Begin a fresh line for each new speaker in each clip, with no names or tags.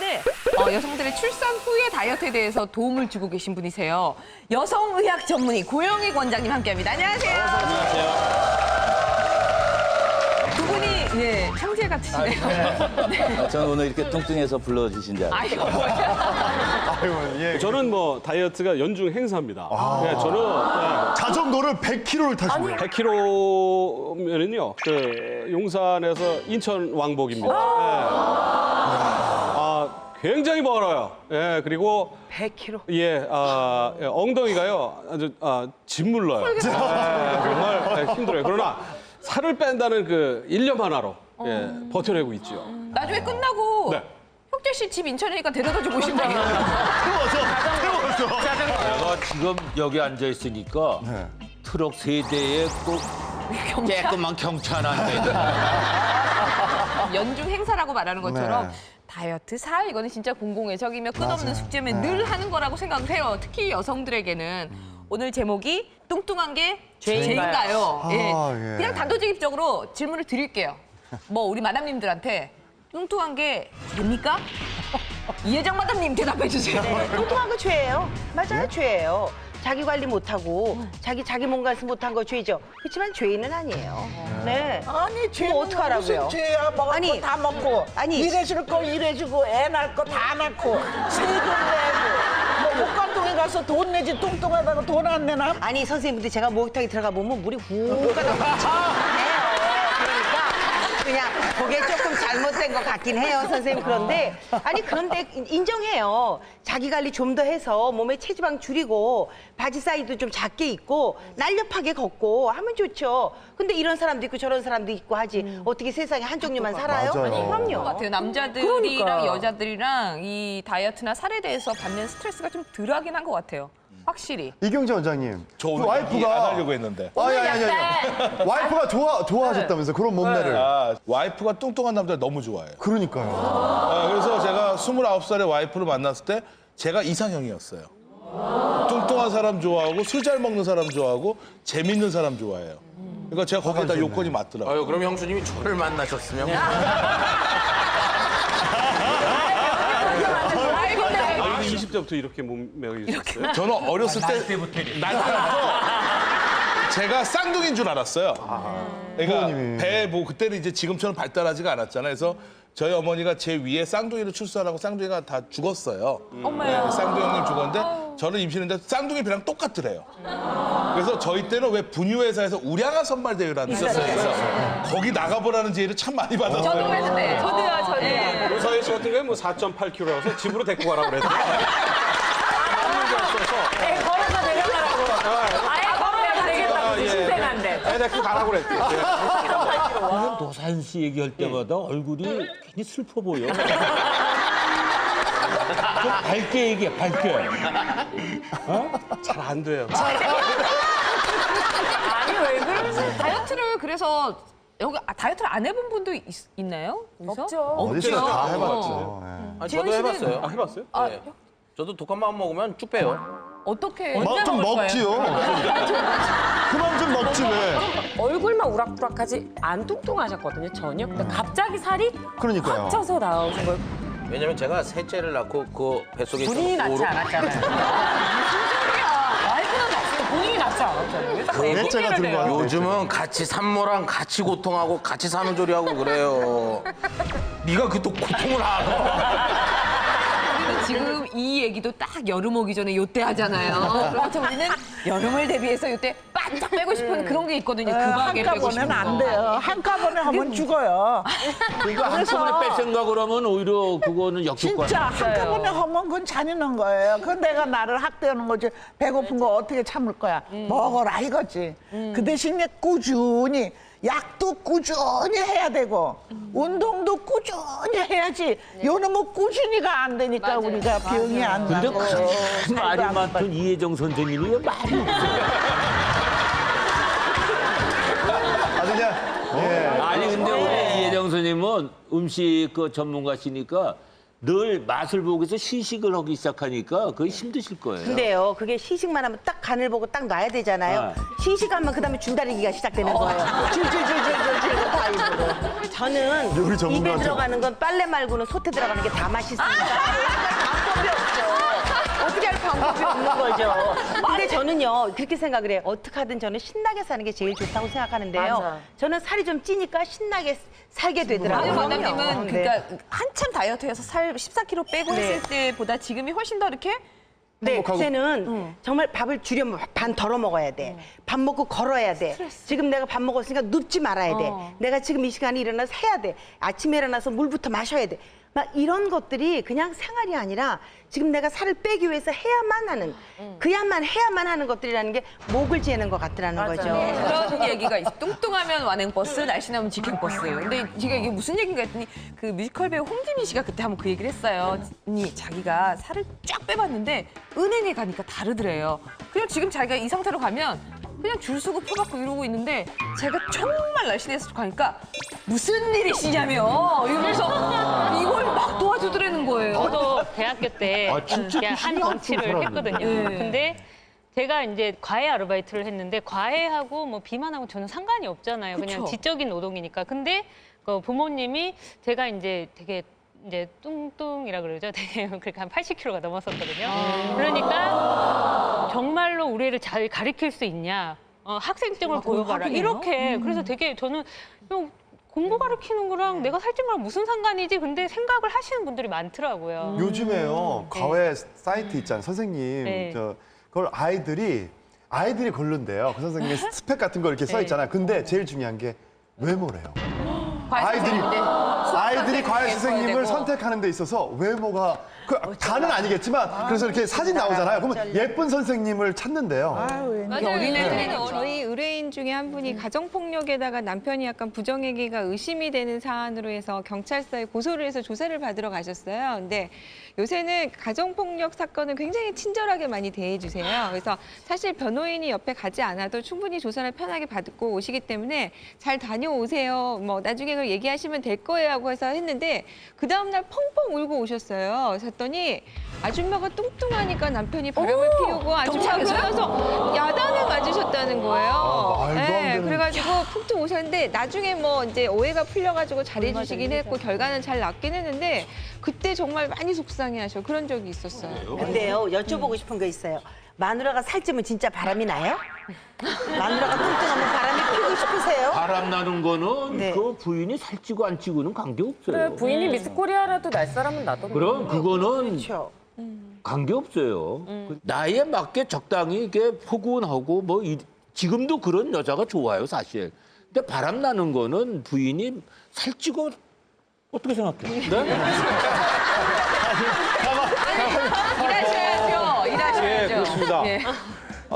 시간에 여성들의 출산 후의 다이어트에 대해서 도움을 주고 계신 분이세요. 여성의학 전문의 고영희 원장님 함께합니다. 안녕하세요. 두 분이 형제 같으시네요. 네.
저는 오늘 이렇게 뚱뚱해서 불러주신 줄 알았어요.
이거 뭐야?
예.
저는 뭐 다이어트가 연중 행사입니다. 네, 저는
자전거를 100km를 타신 거예요.
100km면은요, 그 용산에서 인천 왕복입니다. 굉장히 멀어요. 예, 그리고
100kg.
엉덩이가요 아주 짓물러요. 정말 힘들어요. 그러나 살을 뺀다는 그 일념 하나로 버텨내고 있죠.
나중에 끝나고
네.
혁재 씨 집 인천이니까 데려다 주고 싶다고요.
태워서.
내가 지금 여기 앉아 있으니까 트럭 세대에 꼭 깨끗한 경차한테
연중 행사라고 말하는 것처럼 다이어트, 살 이거는 진짜 공공의 적이며 끝없는 숙제면 늘 하는 거라고 생각을 해요. 특히 여성들에게는. 오늘 제목이 뚱뚱한 게 죄인가요?
예.
그냥 단도직입적으로 질문을 드릴게요. 뭐 우리 마담님들한테 뚱뚱한 게 죄입니까? 이혜정 마담님 대답해 주세요.
뚱뚱한 거 죄예요. 맞아요, 죄예요. 자기 관리 못하고 자기 몸 관리 못한 거 죄죠. 그렇지만 죄인은 아니에요. 네.
아니 죄는
어떡하라고요?
무슨 죄야. 먹을
아니,
거 다 먹고
아니.
일해줄 거 일해주고 애 낳을 거 다 낳고 세금 내고 뭐 목감동에 가서 돈 내지 뚱뚱하다고 돈 안 내나?
아니 선생님들 제가 목욕탕에 들어가 보면 물이 후가 나고 그러니까 그냥 그게 조금 잘못된 것 같긴 해요 선생님. 그런데 그런데 인정해요. 자기 관리 좀 더 해서 몸에 체지방 줄이고 바지 사이즈 좀 작게 입고 날렵하게 걷고 하면 좋죠. 근데 이런 사람도 있고 저런 사람도 있고 하지 어떻게 세상에 한 종류만 살아요?
맞아요.
그런 것
그럼요.
같아요. 남자들이랑 여자들이랑 이 다이어트나 살에 대해서 받는 스트레스가 좀 덜하긴 한 것 같아요. 확실히.
이경재 원장님.
저 오늘
와이프가
얘기 안 하려고 했는데.
아니. 와이프가 좋아하셨다면서 그런 몸매를.
와이프가 뚱뚱한 남자를 너무 좋아해요.
그러니까요.
그래서 제가 29살에 와이프를 만났을 때 제가 이상형이었어요. 뚱뚱한 사람 좋아하고 술 잘 먹는 사람 좋아하고 재밌는 사람 좋아해요. 그러니까 제가 거기에 다 요건이 맞더라고요.
아유, 그럼 형수님이 저를 만나셨으면
20대부터 이렇게 몸매가 있었어요.
저는 어렸을 때 제가 쌍둥이인 줄 알았어요. 그러니까
부모님이.
배 뭐 그때는 이제 지금처럼 발달하지가 않았잖아요. 그래서 저희 어머니가 제 위에 쌍둥이를 출산하고 쌍둥이가 다 죽었어요.
엄마야.
쌍둥이 형님 죽었는데 저는 임신했는데 쌍둥이 배랑 똑같더래요. 그래서 저희 때는 왜 분유회사에서 우량아 선발 대회라는 게 있었어요. 그래서 거기 나가보라는 지혜를 참 많이 받았어요.
저도 그랬는데. 저도요, 저도.
요사이 씨 같은 경우에 뭐 4.8kg라서 집으로 데리고 가라고 그랬어요.
걸어서 내려가라고. 아예 걸어야 되겠다고. 신생한데.
애 데리고 가라고 그랬대요.
도산 씨 얘기할 때마다 얼굴이 괜히 슬퍼 보여. 좀 밝게 얘기해, 밝게.
잘 안 돼요.
아니, 왜 그러세요? 다이어트를 그래서 여기 다이어트를 안 해본 분도 있나요? 없죠.
어디서 다 해봤죠.
저도 해봤어요.
해봤어요?
저도 독한 마음 먹으면 쭉 빼요.
어떻게?
좀 먹지요. 그만 좀 먹지 왜.
얼굴만 우락부락하지 안 뚱뚱하셨거든요, 전혀. 근데 갑자기 살이
그러니까요.
꽉 차서 나오신 걸.
왜냐면 제가 셋째를 낳고 그 뱃속에
본인이
있던
낳지 않았잖아요. 와이프는 낳았어요. 본인이 낳지 않았잖아요. 왜 자꾸
넷째가
핑계를
들고
대요?
왔는데.
요즘은 같이 산모랑 같이 고통하고 같이 사는 소리하고 그래요. 네가 그 또 고통을 알아.
우리는 지금 이 얘기도 딱 여름 오기 전에 요때 하잖아요. 그렇죠. 우리는 여름을 대비해서 요때 반짝 빼고 싶은 그런 게 있거든요. 급하게 빼고 싶은
한꺼번에는
거.
안 돼요. 한꺼번에 하면 죽어요.
이거 한꺼번에 뺄 생각을 하면 오히려 그거는 역효과.
진짜 한꺼번에 하면 그건 잔인한 거예요. 그건 내가 나를 학대하는 거지. 배고픈 거 어떻게 참을 거야. 먹어라 이거지. 그 대신에 꾸준히 약도 꾸준히 해야 되고 운동도 꾸준히 해야지. 요놈은 꾸준히가 안 되니까
맞아요.
우리가 병이 안
근데
나고.
그 말이
살도 안
많던 이혜정 선생님이 왜 말이 없어요?
그냥
아니 근데 우리 이혜정 선생님은 음식 그 전문가시니까
늘 맛을 보기 위해서 시식을 하기 시작하니까 그게 힘드실 거예요.
근데요, 그게 시식만 하면 딱 간을 보고 딱 놔야 되잖아요. 시식하면 그다음에 줄다리기가 시작되는 거예요. 줄줄줄줄줄줄 다 입으로. 저는
요리
입에
전문가죠.
들어가는 건 빨래 말고는 솥에 들어가는 게 다 맛있습니다. 방법이 없죠. 어떻게 할 방법이 없는 거죠. 근데 저는요, 그렇게 생각을 해요. 어떻게 하든 저는 신나게 사는 게 제일 좋다고 생각하는데요.
맞아.
저는 살이 좀 찌니까 신나게 살게
아니,
되더라고요.
원장님은
네.
그러니까 한참 다이어트해서 살 14kg 빼고
네.
했을 때보다 지금이 훨씬 더 이렇게
네, 그때는 정말 밥을 줄여 반 덜어 먹어야 돼. 밥 먹고 걸어야 돼. 지금 내가 밥 먹었으니까 눕지 말아야 돼. 내가 지금 이 시간에 일어나서 해야 돼. 아침에 일어나서 물부터 마셔야 돼. 막 이런 것들이 그냥 생활이 아니라 지금 내가 살을 빼기 위해서 해야만 하는, 그야만 해야만 하는 것들이라는 게 목을 재는 것 같더라는 거죠.
그런 얘기가 있어. 뚱뚱하면 완행버스, 날씬하면 직행버스. 근데 제가 이게 무슨 얘기인가 했더니 그 뮤지컬 배우 홍지민 씨가 그때 한번 그 얘기를 했어요. 아니, 자기가 살을 쫙 빼봤는데 은행에 가니까 다르더래요. 그냥 지금 자기가 이 상태로 가면 그냥 줄 서고 표 받고 이러고 있는데 제가 정말 날씬해서 가니까 무슨 일이시냐며 이러면서 이걸 막 도와주더라는 거예요.
저도 대학교 때
진짜
그냥 한 덩치를 했거든요.
네.
근데 제가 이제 과외 아르바이트를 했는데 과외하고 뭐 비만하고 저는 상관이 없잖아요. 그냥
그쵸.
지적인 노동이니까. 근데 그 부모님이 제가 이제 되게 이제 뚱뚱이라 그러죠. 되게 그렇게 한 80kg가 넘었었거든요. 그러니까 정말로 우리 애를 잘 가르칠 수 있냐? 학생증을 보여봐라.
하기네요.
이렇게 그래서 되게 저는 공부 가르치는 거랑 내가 살찐 거랑 무슨 상관이지? 근데 생각을 하시는 분들이 많더라고요.
요즘에요 과외 사이트 있잖아요 선생님
네.
그걸 아이들이 고른대요 그 선생님의 스펙 같은 거 이렇게 써 있잖아요 근데 제일 중요한 게 외모래요 아이들이 과외 선생님을 선택하는 데 있어서 외모가 다는 아니겠지만 그래서 이렇게 사진 나오잖아요 그러면 예쁜 선생님을 찾는데요
어린애들은
저희 의뢰인 중에 한 분이 가정폭력에다가 남편이 약간 부정행위가 의심이 되는 사안으로 해서 경찰서에 고소를 해서 조사를 받으러 가셨어요. 근데 요새는 가정폭력 사건은 굉장히 친절하게 많이 대해주세요. 그래서 사실 변호인이 옆에 가지 않아도 충분히 조사를 편하게 받고 오시기 때문에 잘 다녀오세요. 뭐 나중에 그걸 얘기하시면 될 거예요 하고 해서 했는데 그 다음날 펑펑 울고 오셨어요. 그랬더니 아줌마가 뚱뚱하니까 남편이 바람을 피우고 아줌마가 그러면서 야단을 맞으셨다는 거예요.
말도 안 되는.
그래가지고 푹 오셨는데 나중에 뭐 이제 오해가 풀려가지고 잘해주시긴 했고 결과는 잘 났긴 했는데 그때 정말 많이 속상해하셔. 그런 적이 있었어요.
근데요, 여쭤보고 싶은 거 있어요. 마누라가 살찌면 진짜 바람이 나요? 마누라가 뚱뚱하면 바람이 피고 싶으세요?
바람 나는 거는
네.
그 부인이 살찌고 안 찌고는 관계없어요.
그래, 부인이 미스 코리아라도 날 사람은 나더라고요.
그럼 그거는
그렇죠.
관계없어요. 그 나이에 맞게 적당히 이게 포근하고 뭐 지금도 그런 여자가 좋아요, 사실. 근데 바람 나는 거는 부인이 살찌고 어떻게 생각해? 네?
일하셔야죠. 일하셔야죠.
예, 그렇습니다.
예.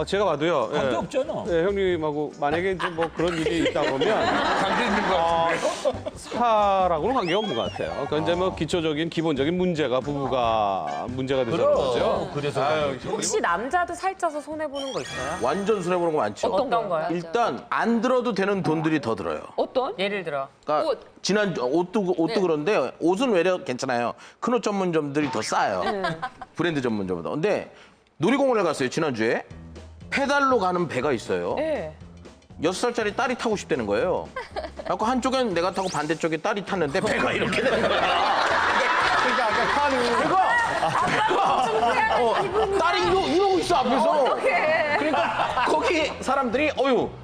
제가 봐도요. 예.
관계없잖아.
예, 형님하고 만약에 이제 뭐 그런 일이 있다 보면
관계 있는 거 같은데.
사라고는 관계가 없는 것 같아요. 그러니까 이제 뭐 기초적인 기본적인 문제가 부부가 문제가 되는 거죠.
그래서
혹시 남자도 살쪄서 손해보는 거 있어요?
완전 손해보는 거 많죠.
어떤 거요?
일단 안 들어도 되는 돈들이 더 들어요.
어떤?
예를 들어.
그러니까 지난 옷도 그런데 옷은 외려 괜찮아요. 큰 옷 전문점들이 더 싸요. 브랜드 전문점보다. 근데 놀이공원에 갔어요 지난주에. 페달로 가는 배가 있어요.
네.
6살짜리 딸이 타고 싶다는 거예요. 그래서 한쪽엔 내가 타고 반대쪽에 딸이 탔는데 배가 이렇게 되는 거야.
그러니까 아까 카누
딸이 이러고 있어 앞에서. 그러니까 거기 사람들이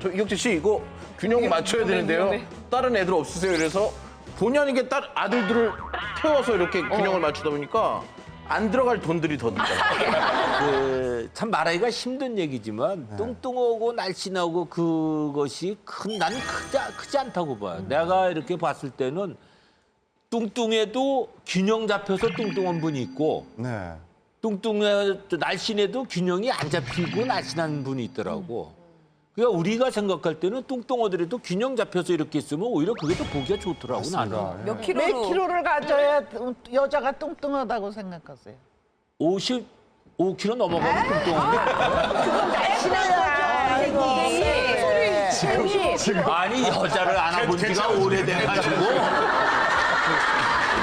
저 이혁재 씨 이거 균형 맞춰야 되는데요. 다른 애들 없으세요? 이래서 본의 아니게 아들들을 태워서 이렇게 균형을 맞추다 보니까 안 들어갈 돈들이 더 들잖아요.
참 말하기가 힘든 얘기지만 뚱뚱하고 날씬하고 그것이 난 크지 않다고 봐요. 내가 이렇게 봤을 때는 뚱뚱해도 균형 잡혀서 뚱뚱한 분이 있고
네.
날씬해도 균형이 안 잡히고 날씬한 분이 있더라고. 그러니까 우리가 생각할 때는 뚱뚱하더라도 균형 잡혀서 이렇게 있으면 오히려 그게 더 보기가 좋더라고 나는.
몇
몇
킬로로?
킬로를 가져야 여자가 뚱뚱하다고 생각하세요?
55kg 넘어가면 뚱뚱한데. 아니 여자를 안 해본 지가 오래돼가지고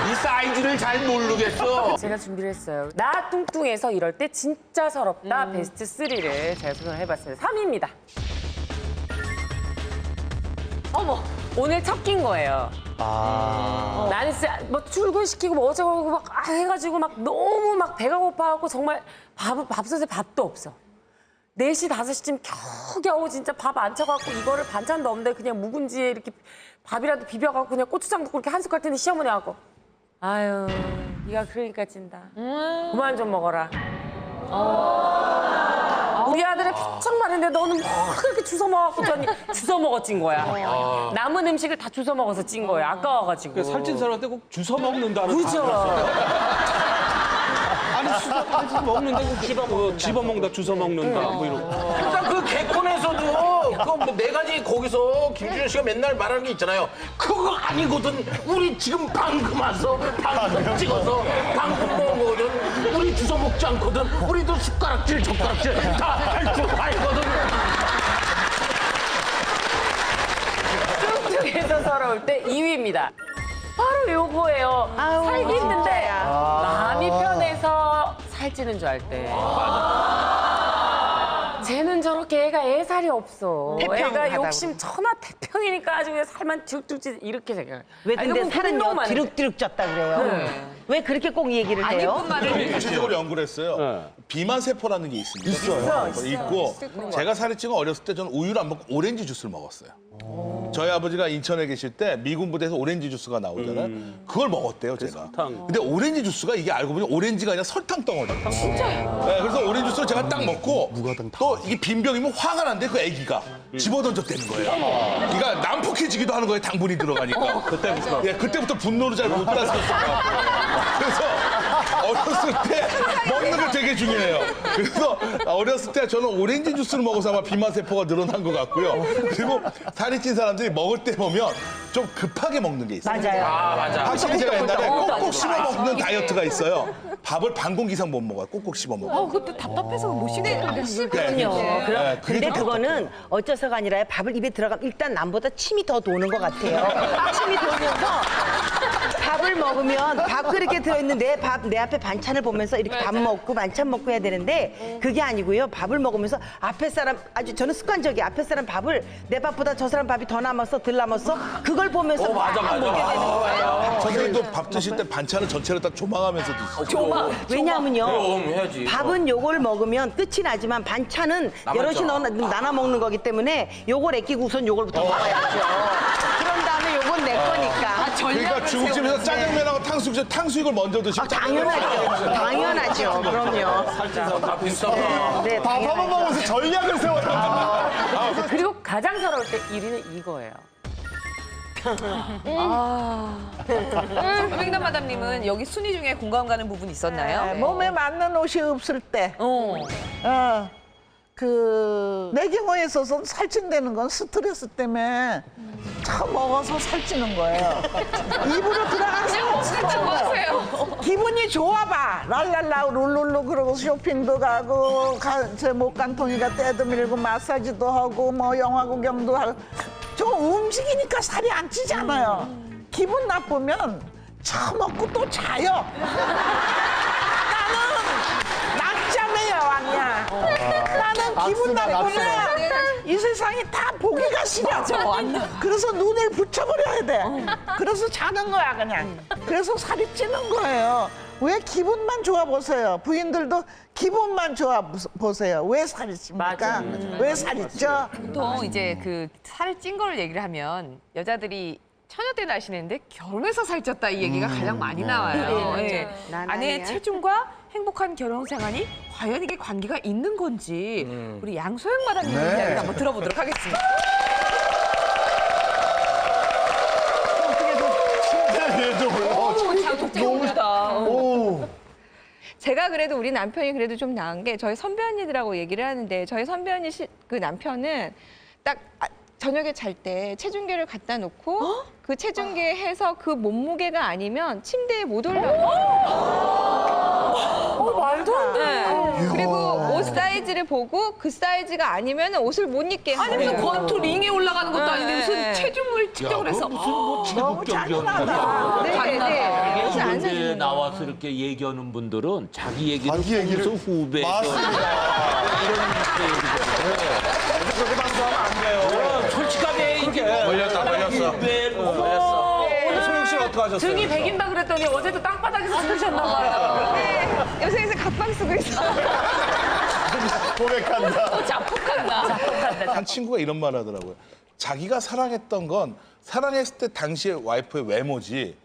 이 사이즈를 잘 모르겠어.
제가 준비를 했어요. 나 뚱뚱해서 이럴 때 진짜 서럽다 베스트 3를 제가 소개를 해봤습니다. 3위입니다. 어머, 오늘 첫 끼인 거예요. 나는 진짜 뭐 출근시키고 뭐 어쩌고 막 해가지고 막 너무 막 배가 고파갖고 정말 밥솥에 밥도 없어. 4시, 5시쯤 겨우겨우 진짜 밥 안 쳐갖고 이거를 반찬도 없는데 그냥 묵은지에 이렇게 밥이라도 비벼갖고 그냥 고추장 넣고 이렇게 한 숟갈 때는 시어머니 하고 아유, 네가 그러니까 찐다. 그만 좀 먹어라. 우리 아들은 피쩍 마른데 너는 뭐 그렇게 주워 먹었고 전 주워 먹어 찐 거야. 남은 음식을 다 주워 먹어서 찐 거예요. 아까워가지고.
살찐 사람한테 꼭 주워 먹는다는
그죠.
아니 살찐 먹는데 집어 먹는다, 주워 먹는다 뭐 이런.
일단 그 개콘에서도 그 네 가지 거기서 김준현 씨가 맨날 말하는 게 있잖아요. 그거 아니거든. 우리 지금 방금 와서 방금 찍어서 방금 먹거든. 우리 주워 먹지 않거든. 우리도 숟가락질 젓가락질 다 할 줄 알거든.
뚱뚱해서 서러울 때 2위입니다. 바로 요거예요. 살기 힘든데 마음이 편해서 살찌는 줄 알 때. 쟤는 저렇게 애가 애살이 없어. 애가 욕심 천하태평이니까 아주 그냥 살만 쭉쭉쭉 이렇게 생각해.
왜 근데 살은요 뒤룩뒤룩 쪘다 그래요?
네.
왜 그렇게 꼭 이 얘기를
안
해요?
예쁜 말을
구체적으로 연구를 했어요. 비만 세포라는 게 있습니다. 있고 제가 살이 찌고 어렸을 때 저는 우유를 안 먹고 오렌지 주스를 먹었어요. 저희 아버지가 인천에 계실 때 미군 부대에서 오렌지 주스가 나오잖아요. 그걸 먹었대요, 제가. 근데 오렌지 주스가 이게 알고 보니 오렌지가 아니라 설탕 덩어리예요. 진짜요? 네, 그래서 오렌지 주스를 제가 딱 먹고 또 이게 빈병이면 화가 난데 그 애기가 집어던졌다는 거예요. 그러니까 난폭해지기도 하는 거예요, 당분이 들어가니까. 그때부터. 예, 그때부터 분노를 잘 못 다스렸어요. 그래서 어렸을 때 먹는 게 되게 중요해요. 그래서 어렸을 때 저는 오렌지 주스를 먹어서 아마 비만 세포가 늘어난 것 같고요. 그리고 살이 찐 사람들이 먹을 때 보면 좀 급하게 먹는 게 있어요.
맞아요.
맞아.
확실히 제가 옛날에 꼭꼭 씹어 먹는 다이어트가 있어요. 밥을 반 공기 이상 못 먹어요. 꼭꼭 씹어 먹어요.
그것도 답답해서 못 씹겠던데.
그럼요.
네, 그게
근데
좀
그거는 어째서가 아니라 밥을 입에 들어가면 일단 남보다 침이 더 도는 것 같아요. 침이 돌면서 밥을 먹으면 밥그릇에 들어있는 내 앞에 반찬을 보면서 이렇게 밥 먹고 반찬 먹고 해야 되는데 그게 아니고요. 밥을 먹으면서 앞에 사람 아주 저는 습관적이에요. 앞에 사람 밥을 내 밥보다 저 사람 밥이 더 남았어 덜 남았어 그걸 보면서 막 먹게 되는 거예요.
선생님도 밥 드실 때 반찬을 전체를 딱 조망하면서 드시죠.
왜냐하면요.
그럼 해야지.
밥은 요걸 먹으면 끝이 나지만 반찬은 여럿이 나눠 먹는 거기 때문에 요걸 아끼고 우선 요걸부터 먹어야죠. 그런 다음에 요건 내 거니까.
그러니까 중국집에서 짜장면하고 탕수육을 먼저 드시고
당연하죠. 당연하죠. 그럼요.
살찐 사람 다 비슷하다.
네,
밥 한 번 먹으면서 전략을 세워요.
그리고 가장 서러울 때 1위는 이거예요.
백남 마담님은 여기 순위 중에 공감 가는 부분 있었나요?
몸에 맞는 옷이 없을 때. 내 경우에 있어서 살찐다는 건 스트레스 때문에 참 먹어서 살찌는 거예요. 입으로 들어가서 살찌는 기분이 좋아봐. 랄랄라 룰룰루 그러고 쇼핑도 가고 제 목간통이가 때도 밀고 마사지도 하고 뭐 영화 구경도 하고 저 움직이니까 살이 안 찌잖아요. 기분 나쁘면 처먹고 또 자요. 낮잠의 여왕이야. 나는 기분 나쁘면 이 세상이 다 보기가 싫어. 그래서 눈을 붙여버려야 돼. 그래서 자는 거야 그냥. 그래서 살이 찌는 거예요. 왜 기분만 좋아 보세요. 부인들도 기분만 좋아 보세요. 왜 살이 찝니까? 왜 살이 쪄?
보통 이제 그 살을 찐 거를 얘기를 하면 여자들이 처녀 때 날씬했는데 결혼해서 살쪘다 이 얘기가 가장 많이 나와요. 예. 아내의 체중과 행복한 결혼 생활이 과연 이게 관계가 있는 건지 우리 양소영 마담님 이야기 한번 들어보도록 하겠습니다.
제가 그래도 우리 남편이 그래도 좀 나은 게 저희 선배 언니들하고 얘기를 하는데 저희 선배 언니 그 남편은 딱 저녁에 잘 때 체중계를 갖다 놓고 그 체중계에 해서 그 몸무게가 아니면 침대에 못 올라가요.
말도 안 돼.
그리고 옷 사이즈를 보고 그 사이즈가 아니면 옷을 못 입게 해요.
아니 무슨 권투 링에 올라가는 것도 아닌데 무슨 체중을 측정을 해서
무슨 뭐 체육
너무
경기였나?
잔인하다.
네네네. 사실 안
이런데
사주는
나와서 이렇게 얘기하는 분들은 자기 얘기를
자기 얘기를-
하면서 후배
맞습니다.
그렇게 방송하면 안 돼요.
솔직하게 얘기해.
걸렸어.
후배
소영 씨는 어떻게 하셨어요?
등이 백인다 그랬더니 어제도 땅바닥에서 주무셨나 봐요.
네, 요새 각방 쓰고 있어요.
고백한다.
자폭한다.
한 친구가 이런 말 하더라고요. 자기가 사랑했던 건 사랑했을 때 당시의 와이프의 외모지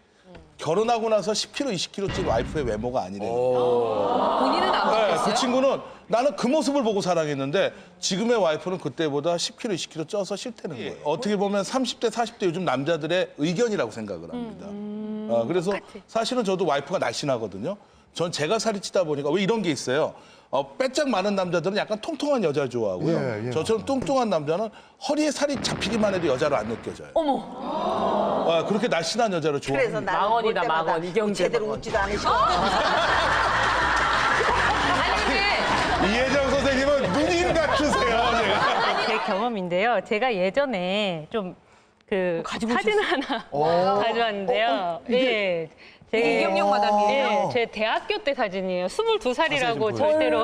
결혼하고 나서 10kg, 20kg 찐 와이프의 외모가 아니래요.
본인은 안
네,
바뀌었어요?
그 친구는 나는 그 모습을 보고 사랑했는데 지금의 와이프는 그때보다 10kg, 20kg 쪄서 싫다는 거예요. 어떻게 보면 30대, 40대 요즘 남자들의 의견이라고 생각을 합니다. 그래서 사실은 저도 와이프가 날씬하거든요. 전 제가 살이 찌다 보니까 왜 이런 게 있어요. 빼짝 많은 남자들은 약간 통통한 여자를 좋아하고요.
예, 예.
저처럼 뚱뚱한 남자는 허리에 살이 잡히기만 해도 여자로 안 느껴져요. 어머. 그렇게 날씬한 여자를 좋아해요.
그래서 나는
망언이다,
볼 때마다
망언. 이경재
제대로
망언.
웃지도 않으시고.
아니 근데
이혜정 선생님은 누님 같으세요. 제가.
제 경험인데요. 제가 예전에 좀 그 사진을 하나 가져왔는데요. 예.
이경영 마담이에요?
예, 제 대학교 때 사진이에요. 22살이라고 절대로.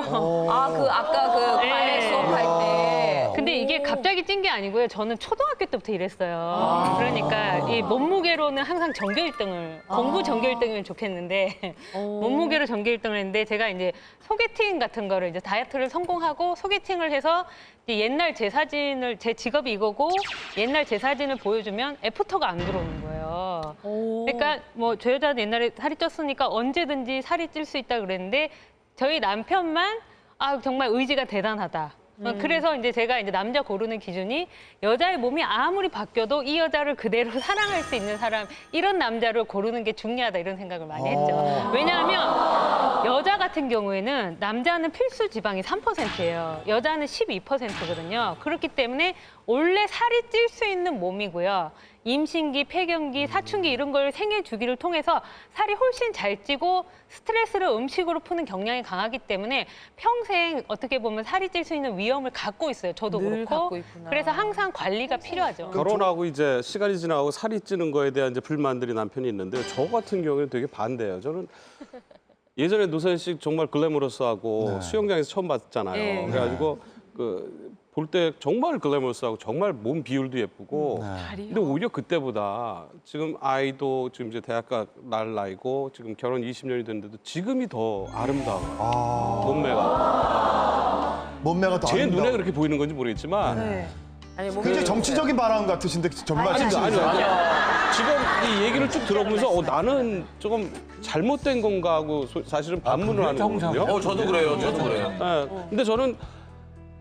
아, 그 아까 그 과외
네.
수업할 때.
근데 이게 갑자기 찐 게 아니고요. 저는 초등학교 때부터 이랬어요. 그러니까 이 몸무게로는 항상 전교 1등을, 공부 전교 1등이면 좋겠는데 몸무게로 전교 1등을 했는데 제가 이제 소개팅 같은 거를 이제 다이어트를 성공하고 소개팅을 해서 이제 옛날 제 사진을, 제 직업이 이거고 옛날 제 사진을 보여주면 애프터가 안 들어오는 거예요. 그러니까 뭐 저 여자는 옛날에 살이 쪘으니까 언제든지 살이 찔 수 있다 그랬는데 저희 남편만 아 정말 의지가 대단하다. 그래서 이제 제가 이제 남자 고르는 기준이 여자의 몸이 아무리 바뀌어도 이 여자를 그대로 사랑할 수 있는 사람 이런 남자를 고르는 게 중요하다 이런 생각을 많이 했죠. 왜냐하면 여자 같은 경우에는 남자는 필수 지방이 3%예요. 여자는 12%거든요. 그렇기 때문에 원래 살이 찔 수 있는 몸이고요. 임신기, 폐경기, 사춘기 이런 걸 생애 주기를 통해서 살이 훨씬 잘 찌고 스트레스를 음식으로 푸는 경향이 강하기 때문에 평생 어떻게 보면 살이 찔 수 있는 위험을 갖고 있어요. 저도
늘
그렇고.
갖고 있구나.
그래서 항상 관리가 필요하죠.
결혼하고 이제 시간이 지나고 살이 찌는 거에 대한 이제 불만들이 남편이 있는데요. 저 같은 경우는 되게 반대예요. 저는 예전에 노사연 씨 정말 글래머러스하고 수영장에서 처음 봤잖아요.
네.
그래가지고 그 볼 때 정말 글래머러스하고 정말 몸 비율도 예쁘고. 근데 오히려 그때보다 지금 아이도 지금 이제 대학 갈 나이고 지금 결혼 20년이 됐는데도 지금이 더 아름다워요. 몸매가.
더
제
아름다워.
눈에 그렇게 보이는 건지 모르겠지만
아니 뭐
굉장히 정치적인 발언 같으신데 정말
아니요.
진심이세요?
지금 이 얘기를 쭉 들어보면서 나는 조금 잘못된 건가 하고 사실은 반문을 하는 거거든요.
저도 그래요. 저도 그래요.
네. 근데 저는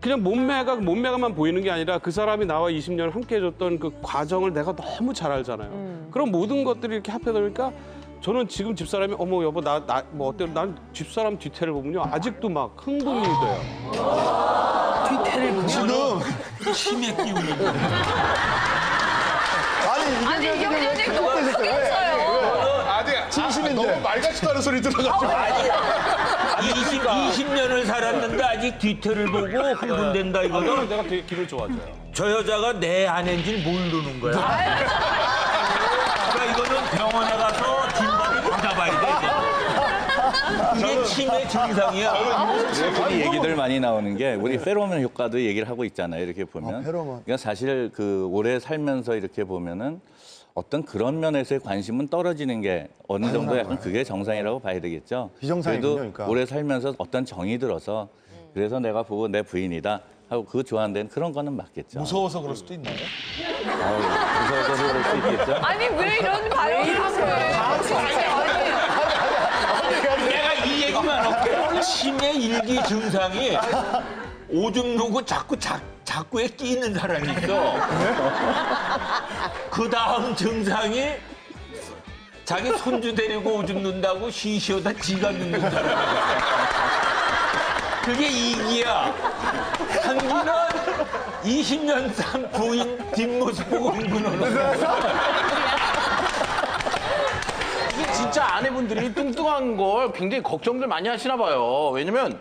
그냥 몸매가만 보이는 게 아니라 그 사람이 나와 20년 함께 해줬던 그 과정을 내가 너무 잘 알잖아요. 그런 모든 것들이 이렇게 합해 놓으니까 저는 지금 집사람이 어머 여보 나 뭐 어때? 난 집사람 뒤태를 보면요 아직도 막 흥분이 돼요.
지금
힘에 끼우는
아니, 이경재 선생님 너무 크게 웃어요.
진심인데.
너무 말 같지도 않은 소리 들어가지고.
20년을 살았는데 아직 뒤태를 보고 흥분된다 이거는
내가 되게 기를 좋아져요.
저 여자가 내 아내인지 모르는 거야. 그러니까 이거는 병원에 가서 진단을 받아봐야 돼. 이게 치매 증상이야.
이 얘기들 많이 나오는 게 우리 페로몬 효과도 얘기를 하고 있잖아요. 이렇게 보면.
페로몬.
그러니까 사실 그 오래 살면서 이렇게 보면은 어떤 그런 면에서의 관심은 떨어지는 게 어느 정도 약간 그게 정상이라고 봐야 되겠죠.
비정상이군요,
그래도
그러니까.
오래 살면서 어떤 정이 들어서 그래서 내가 보고 내 부인이다 하고 그거 좋아하는 데는 그런 거는 맞겠죠.
무서워서 그럴 수도 있나요?
무서워서 그럴 수 있겠죠.
아니, 왜 이런 발언을 하세요?
내가 이 얘기만 할게. 치매 일기 증상이 오줌 누고 자꾸에 끼는 사람이 있어. 그 다음 증상이 자기 손주 데리고 오줌 눈다고 쉬쉬하다 지가 눕는 사람이 있어. 그게 이기야. 한기는 20년 산 부인 뒷모습 보고 흥분하는 거야.
이게 진짜 아내분들이 뚱뚱한 걸 굉장히 걱정들 많이 하시나 봐요. 왜냐면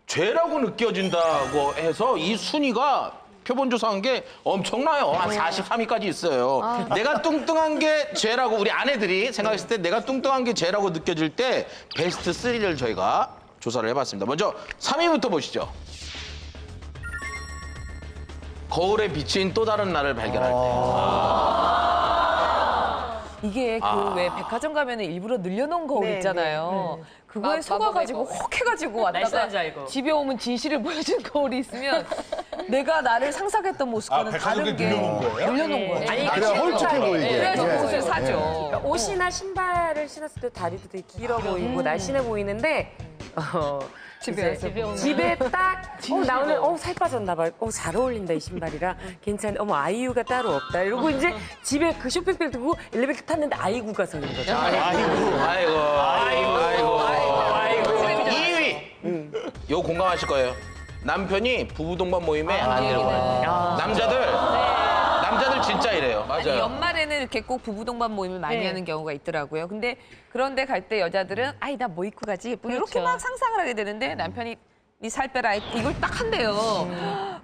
죄라고 느껴진다고 해서 이 순위가 표본 조사한 게 엄청나요. 한 43위까지 있어요. 내가 뚱뚱한 게 죄라고 우리 아내들이 생각했을 때 내가 뚱뚱한 게 죄라고 느껴질 때 베스트 3를 저희가 조사를 해봤습니다. 먼저 3위부터 보시죠. 거울에 비친 또 다른 나를 발견할 때.
이게 그 왜 백화점 가면은 일부러 늘려놓은 거울
네,
있잖아요. 그거에 속아가지고 혹해가지고 왔다가
날씬한 줄 알고.
집에 오면 진실을 보여준 거울이 있으면 내가 나를 상상했던 모습과는 다른 게
늘려놓은 거예요?
늘려놓은 거예요.
아니,
그래야 홀쭉해 보이게.
그래서
예.
옷을 사죠.
그러니까 옷이나 신발을 신었을 때 다리도 되게 길어 보이고 날씬해 보이는데 집에 딱 나 오늘 살 빠졌나 봐. 잘 어울린다 이 신발이랑 괜찮아. 어머 아이유가 따로 없다. 이러고 이제 집에 그 쇼핑백 두고 엘리베이터 탔는데 아이구가 서 있는 거죠.
아이고. 2위. 요 공감하실 거예요. 남편이 부부 동반 모임에 안 데려가요. 남자들 진짜 이래요.
아니, 연말에는 이렇게 꼭 부부 동반 모임을 많이 하는 경우가 있더라고요. 근데 그런데 갈 때 여자들은 아이 나 뭐 입고 가지? 뭐 이렇게 막 상상을 하게 되는데 남편이 니 살 빼라 이걸 딱 한대요.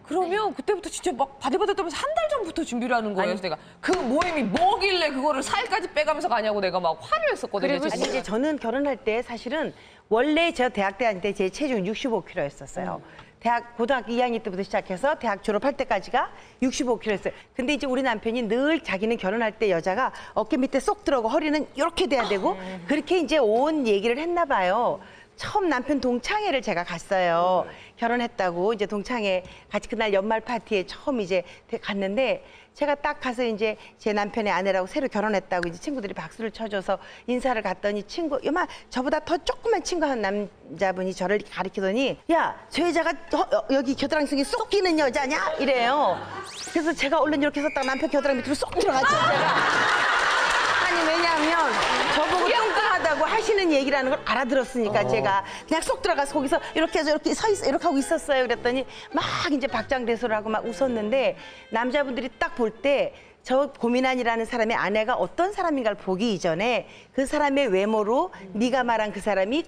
그러면 그때부터 진짜 막 바들바들 떨면서 한 달 전부터 준비를 하는 거예요. 그래서 내가 그 모임이 뭐길래 그거를 살까지 빼가면서 가냐고 내가 막 화를 했었거든요.
아니 이제 저는 결혼할 때 사실은 원래 저 대학 때 다닐 때 제 체중은 65kg였었어요. 대학 고등학교 2학년 때부터 시작해서 대학 졸업할 때까지가 65kg였어요. 근데 이제 우리 남편이 늘 자기는 결혼할 때 여자가 어깨 밑에 쏙 들어가고 허리는 이렇게 돼야 되고 그렇게 이제 온 얘기를 했나 봐요. 처음 남편 동창회를 제가 갔어요. 결혼했다고 이제 동창회 같이 그날 연말 파티에 처음 이제 갔는데 제가 딱 가서 이제 제 남편의 아내라고 새로 결혼했다고 이제 친구들이 박수를 쳐줘서 인사를 갔더니 요만 저보다 더 조그만 친구 한 남자분이 저를 가리키더니 야, 저 여자가 여기 겨드랑이 쏙 끼는 여자냐? 이래요. 그래서 제가 얼른 이렇게 해서 딱 남편 겨드랑이 밑으로 쏙 들어갔죠. 제가. 아니 왜냐하면 저보고 뚱뚱하다고 하시는 얘기라는 걸 알아들었으니까 제가 그냥 쏙 들어가서 거기서 이렇게 해서 이렇게 서 있어 이렇게 하고 있었어요. 그랬더니 막 이제 박장대소를 하고 막 웃었는데 남자분들이 딱 볼 때 저 고민한이라는 사람의 아내가 어떤 사람인가를 보기 이전에 그 사람의 외모로 네가 말한 그 사람이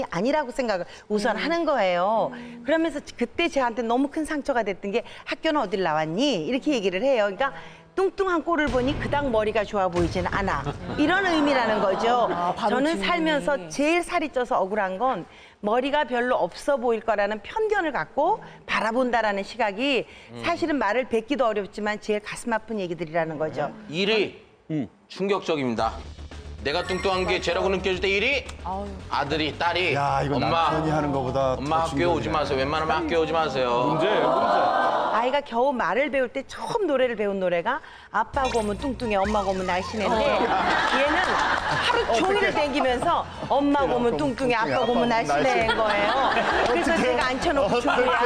아니라고 생각을 우선 하는 거예요. 그러면서 그때 저한테 너무 큰 상처가 됐던 게 학교는 어딜 나왔니? 이렇게 얘기를 해요. 그러니까 뚱뚱한 꼴을 보니 그닥 머리가 좋아 보이지는 않아. 이런 의미라는 거죠. 저는 살면서 제일 살이 쪄서 억울한 건 머리가 별로 없어 보일 거라는 편견을 갖고 바라본다라는 시각이 사실은 말을 뱉기도 어렵지만 제일 가슴 아픈 얘기들이라는 거죠.
1위. 충격적입니다. 내가 뚱뚱한 게 죄라고 느껴질 때 1위. 아들이, 딸이.
야, 이거 남편이 하는 거보다
엄마
더
학교에 오지
충격이네.
마세요. 웬만하면 학교에 오지 마세요.
문제예요.
아이가 겨우 말을 배울 때 처음 노래를 배운 노래가 아빠가 오면 뚱뚱해 엄마가 오면 날씬해인데 얘는 하루 종일 댕기면서 엄마가 오면 뚱뚱해 아빠가 오면 날씬해인 거예요. 그래서 제가 앉혀놓고 준비야.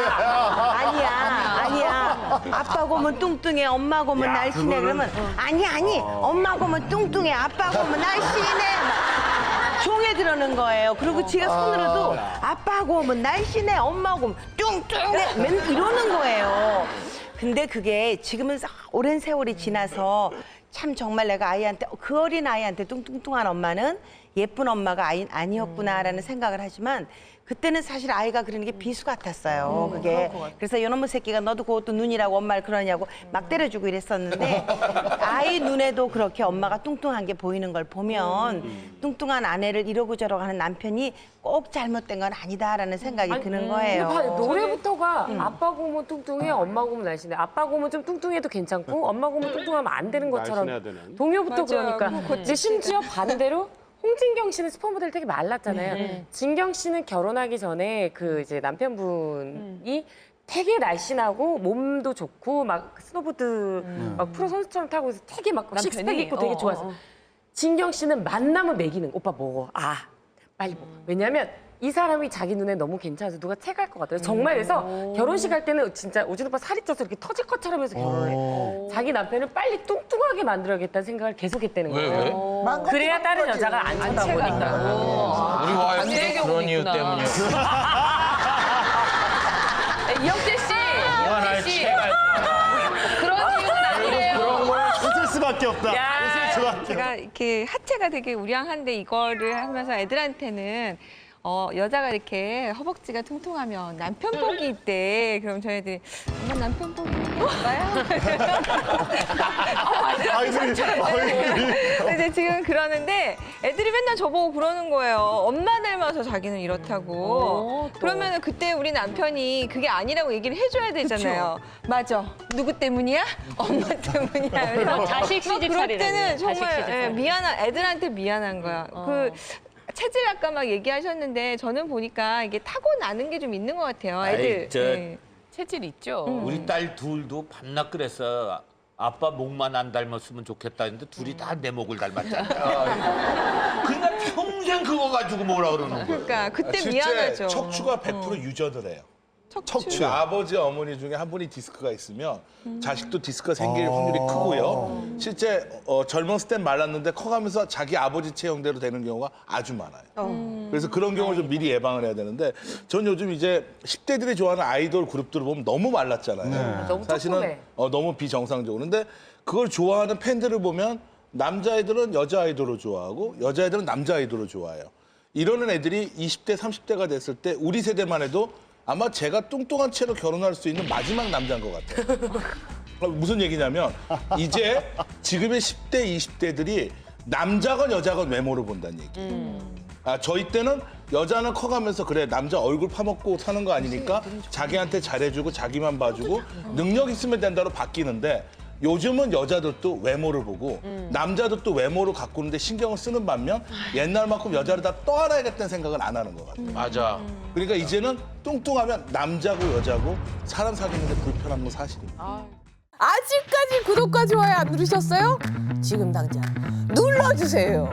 아니야. 아빠가 오면 뚱뚱해 엄마가 오면 날씬해. 그러면 아니 엄마가 오면 뚱뚱해 아빠가 오면 날씬해. 종에 들어는 거예요. 그리고 지가 손으로도 아빠하고 오면 날씬해, 엄마하고 오면 뚱뚱해, 맨 이러는 거예요. 근데 그게 지금은 오랜 세월이 지나서 참 정말 내가 아이한테 그 어린 아이한테 뚱뚱뚱한 엄마는 예쁜 엄마가 아니었구나라는 생각을 하지만 그때는 사실 아이가 그러는 게 비수 같았어요. 그게. 그래서 요놈의 새끼가 너도 그것도 눈이라고 엄마를 그러냐고 막 때려주고 이랬었는데 아이 눈에도 그렇게 엄마가 뚱뚱한 게 보이는 걸 보면 뚱뚱한 아내를 이러고 저러고 하는 남편이 꼭 잘못된 건 아니다라는 생각이 드는 거예요.
노래부터가 아빠가 오면 뚱뚱해, 엄마가 오면 날씬해. 아빠가 오면 좀 뚱뚱해도 괜찮고 엄마가 오면 뚱뚱하면 안 되는 것처럼
날씬해야 되는.
동요부터
맞아.
그러니까. 근데 심지어 반대로 홍진경 씨는 슈퍼모델 되게 말랐잖아요. 진경 씨는 결혼하기 전에 그 이제 남편분이 되게 날씬하고 몸도 좋고 막 스노보드 막 프로 선수처럼 타고 해서 되게 막 식스팩 입고 되게 좋았어. 진경 씨는 만나면 먹이는 오빠 먹어. 빨리 먹어. 왜냐면 이 사람이 자기 눈에 너무 괜찮아서 누가 체갈 것 같아요. 정말 그래서 결혼식 할 때는 진짜 오진 오빠 살이 쪄서 이렇게 터질 것처럼 해서 결혼을 해. 자기 남편을 빨리 뚱뚱하게 만들어야겠다는 생각을 계속했다는 거예요. 그래야 다른 여자가 안 쳐다보니까.
우리 와이프도 그런 이유 때문이에요.
이영재 씨,
날 체갈.
그런 이유는 아니래요.
웃을 수밖에 없다. 웃을 수밖에 없다.
제가 이렇게 하체가 되게 우량한데 이거를 하면서 애들한테는 여자가 이렇게 허벅지가 통통하면 남편 복이 있대. 그럼 저희 애들이 엄마 남편 복이 있을까요? 이제 지금 그러는데 애들이 맨날 저보고 그러는 거예요. 엄마 닮아서 자기는 이렇다고. 그러면 그때 우리 남편이 그게 아니라고 얘기를 해줘야 되잖아요. 맞아. 누구 때문이야? 엄마 때문이야. 그래서
자식
막
시집
그럴
차리라고요.
때는
자식
정말
시집 차리.
미안한 애들한테 미안한 거야. 그 체질 아까 막 얘기하셨는데 저는 보니까 이게 타고나는 게 좀 있는 것 같아요. 애들. 네.
체질 있죠.
우리 딸 둘도 밤낮 그랬어. 아빠 목만 안 닮았으면 좋겠다 했는데 둘이 다 내 목을 닮았잖아. 그러니까 평생 그거 가지고 뭐라 그러는 거야.
그러니까 그때
실제
미안하죠.
척추가 100% 유전을 해요.
척추.
그러니까 아버지, 어머니 중에 한 분이 디스크가 있으면 자식도 디스크가 생길 확률이 크고요. 실제 젊었을 땐 말랐는데 커가면서 자기 아버지 체형대로 되는 경우가 아주 많아요. 그래서 그런 경우를 좀 미리 예방을 해야 되는데 전 요즘 이제 10대들이 좋아하는 아이돌 그룹들을 보면 너무 말랐잖아요.
너무
사실은
조그매.
너무 비정상적으로. 근데 그걸 좋아하는 팬들을 보면 남자아이들은 여자 아이돌을 좋아하고 여자아이들은 남자 아이돌을 좋아해요. 이러는 애들이 20대, 30대가 됐을 때 우리 세대만 해도 아마 제가 뚱뚱한 채로 결혼할 수 있는 마지막 남자인 것 같아요. 무슨 얘기냐면 이제 지금의 10대, 20대들이 남자건 여자건 외모를 본다는 얘기. 저희 때는 여자는 커가면서 그래 남자 얼굴 파먹고 사는 거 아니니까 자기한테 잘해주고 자기만 봐주고 능력 있으면 된다로 바뀌는데 요즘은 여자들도 외모를 보고 남자들도 외모를 가꾸는데 신경을 쓰는 반면 옛날만큼 여자를 다 떠안아야겠다는 생각은 안 하는 것 같아요.
맞아.
그러니까 이제는 뚱뚱하면 남자고 여자고 사람 사귀는데 불편한 건 사실입니다.
아직까지 구독과 좋아요 안 누르셨어요? 지금 당장 눌러주세요.